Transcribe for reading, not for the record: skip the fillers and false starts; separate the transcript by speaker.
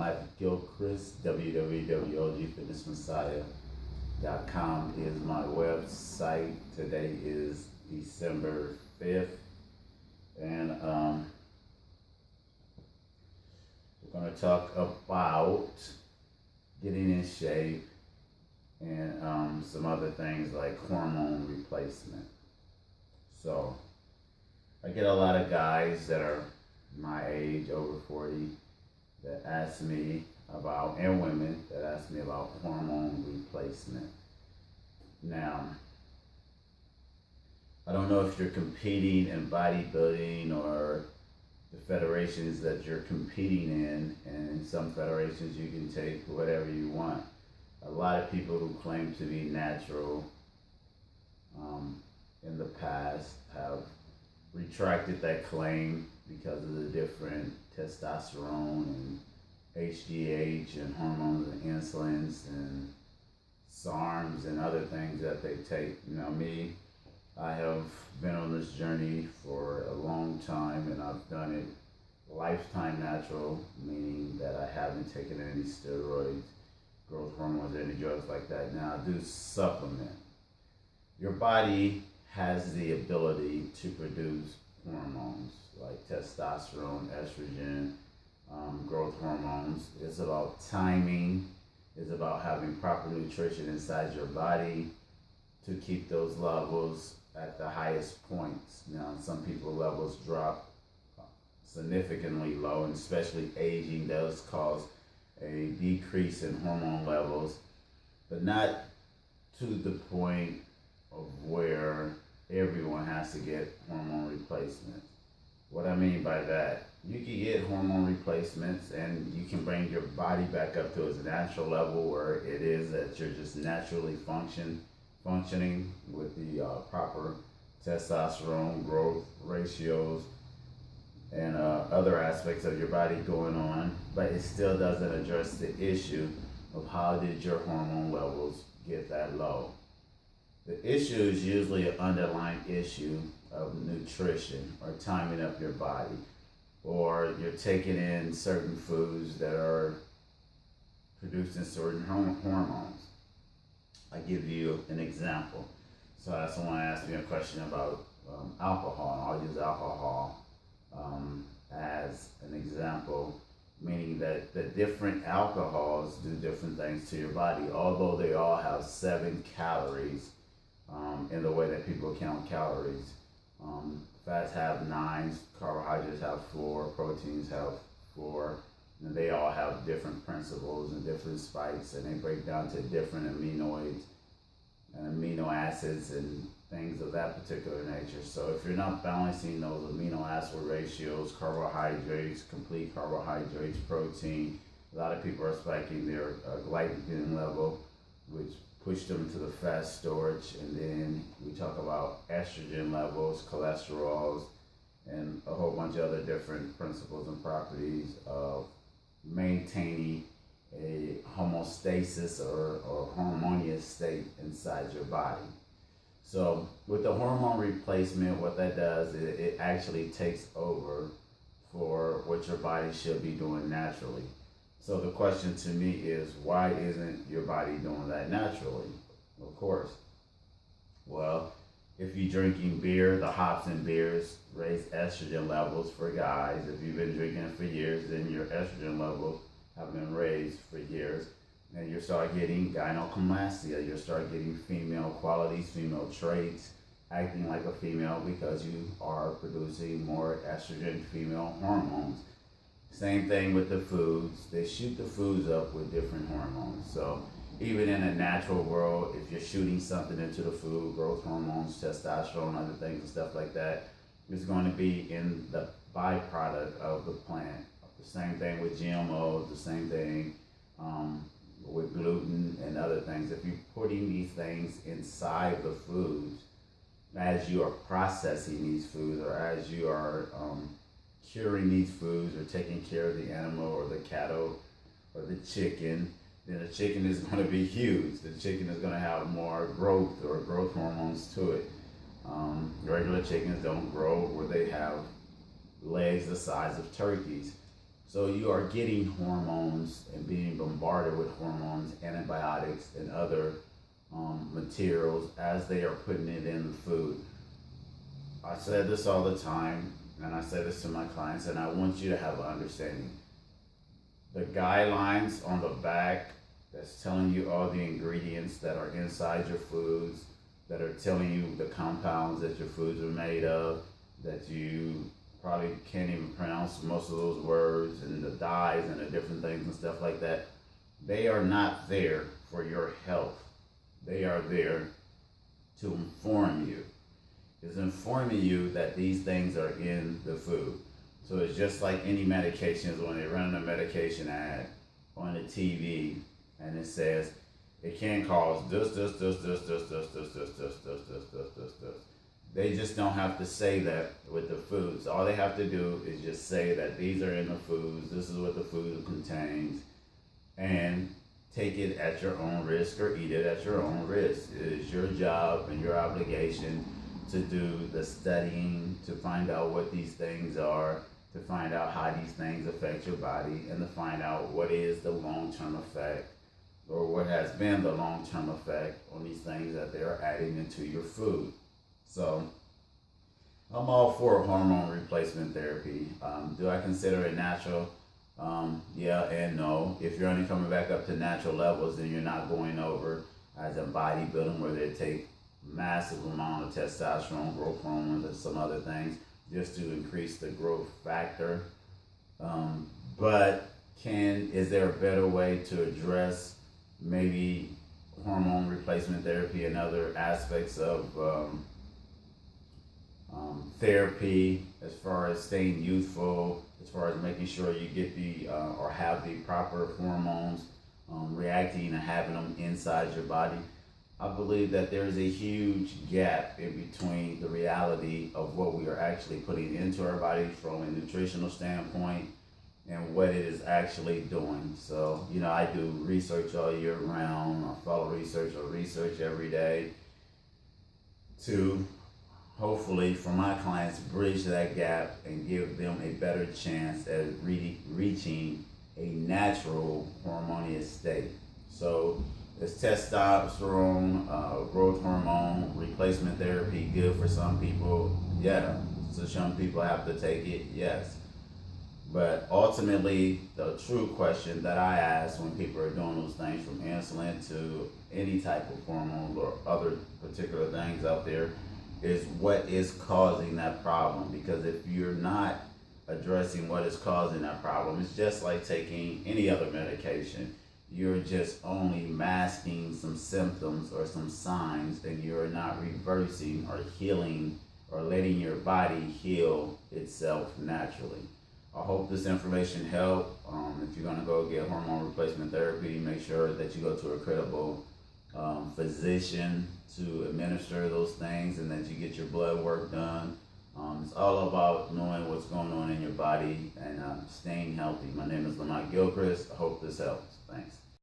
Speaker 1: Lamont Gilchrist, www.L.G.Fitness-Messiah.com is my website. Today is December 5th, and we're going to talk about getting in shape and some other things like hormone replacement. So I get a lot of guys that are my age, over 40, that ask me about, and women that ask me about hormone replacement. Now, I don't know if you're competing in bodybuilding or the federations that you're competing in, and in some federations you can take whatever you want. A lot of people who claim to be natural in the past have retracted that claim because of the different testosterone and HGH and hormones and insulins and SARMs and other things that they take. Me, I have been on this journey for a long time, and I've done it lifetime natural, meaning that I haven't taken any steroids, growth hormones, any drugs like that. Now, I do supplement. Your body has the ability to produce hormones like testosterone, estrogen, growth hormones. It's about timing. It's about having proper nutrition inside your body to keep those levels at the highest points. Now, some people levels drop significantly low, and especially aging does cause a decrease in hormone levels, but not to the point of where everyone has to get hormone replacements. What I mean by that, you can get hormone replacements and you can bring your body back up to its natural level where it is that you're just naturally functioning with the proper testosterone growth ratios and other aspects of your body going on, but it still doesn't address the issue of how did your hormone levels get that low. The issue is usually an underlying issue of nutrition or timing up your body, or you're taking in certain foods that are producing certain hormones. I give you an example. So someone asked me a question about alcohol, and I'll use alcohol as an example, meaning that the different alcohols do different things to your body, although they all have 7 calories in the way that people count calories. Fats have 9, carbohydrates have 4, proteins have 4, and they all have different principles and different spikes, and they break down to different amino acids and things of that particular nature. So if you're not balancing those amino acid ratios, carbohydrates, complete carbohydrates, protein, a lot of people are spiking their glycogen level, which push them to the fat storage. And then we talk about estrogen levels, cholesterols, and a whole bunch of other different principles and properties of maintaining a homeostasis or harmonious state inside your body. So with the hormone replacement, what that does is it actually takes over for what your body should be doing naturally. So the question to me is, why isn't your body doing that naturally? Of course. Well, if you're drinking beer, the hops in beers raise estrogen levels for guys. If you've been drinking it for years, then your estrogen levels have been raised for years. And you start getting gynecomastia. You start getting female qualities, female traits, acting like a female because you are producing more estrogen, female hormones. Same thing with the foods. They shoot the foods up with different hormones. So even in a natural world, if you're shooting something into the food, growth hormones, testosterone, other things and stuff like that, it's going to be in the byproduct of the plant. The same thing with GMOs, the same thing with gluten and other things. If you're putting these things inside the foods, as you are processing these foods, or as you are curing these foods, or taking care of the animal or the cattle or the chicken, then the chicken is going to be huge. The chicken is going to have more growth or growth hormones to it. Regular chickens don't grow where they have legs the size of turkeys. So you are getting hormones and being bombarded with hormones, antibiotics, and other materials as they are putting it in the food. I say this all the time, and I say this to my clients, and I want you to have an understanding. The guidelines on the back that's telling you all the ingredients that are inside your foods, that are telling you the compounds that your foods are made of, that you probably can't even pronounce most of those words, and the dyes and the different things and stuff like that, they are not there for your health. They are there to inform you. It's informing you that these things are in the food. So it's just like any medications when they run a medication ad on the TV and it says it can cause this. They just don't have to say that with the foods. All they have to do is just say that these are in the foods, this is what the food contains, and take it at your own risk or eat it at your own risk. It is your job and your obligation to do the studying, to find out what these things are, to find out how these things affect your body, and to find out what is the long-term effect, or what has been the long-term effect on these things that they are adding into your food. So I'm all for hormone replacement therapy. Do I consider it natural? Yeah and no. If you're only coming back up to natural levels, then you're not going over as a bodybuilding where they take massive amount of testosterone, growth hormones, and some other things just to increase the growth factor. But is there a better way to address maybe hormone replacement therapy and other aspects of therapy, as far as staying youthful, as far as making sure you get the or have the proper hormones reacting and having them inside your body? I believe that there is a huge gap in between the reality of what we are actually putting into our body from a nutritional standpoint and what it is actually doing. So, I do research all year round. I follow research or research every day to hopefully, for my clients, bridge that gap and give them a better chance at reaching a natural hormonious state. So, is testosterone, growth hormone, replacement therapy good for some people? Yeah. So some people have to take it? Yes. But ultimately, the true question that I ask when people are doing those things, from insulin to any type of hormone or other particular things out there, is what is causing that problem. Because if you're not addressing what is causing that problem, it's just like taking any other medication. You're just only masking some symptoms or some signs, and you're not reversing or healing or letting your body heal itself naturally. I hope this information helped. If you're going to go get hormone replacement therapy, make sure that you go to a credible physician to administer those things, and that you get your blood work done. It's all about knowing what's going on in your body and staying healthy. My name is Lamont Gilchrist. I hope this helps. Thanks.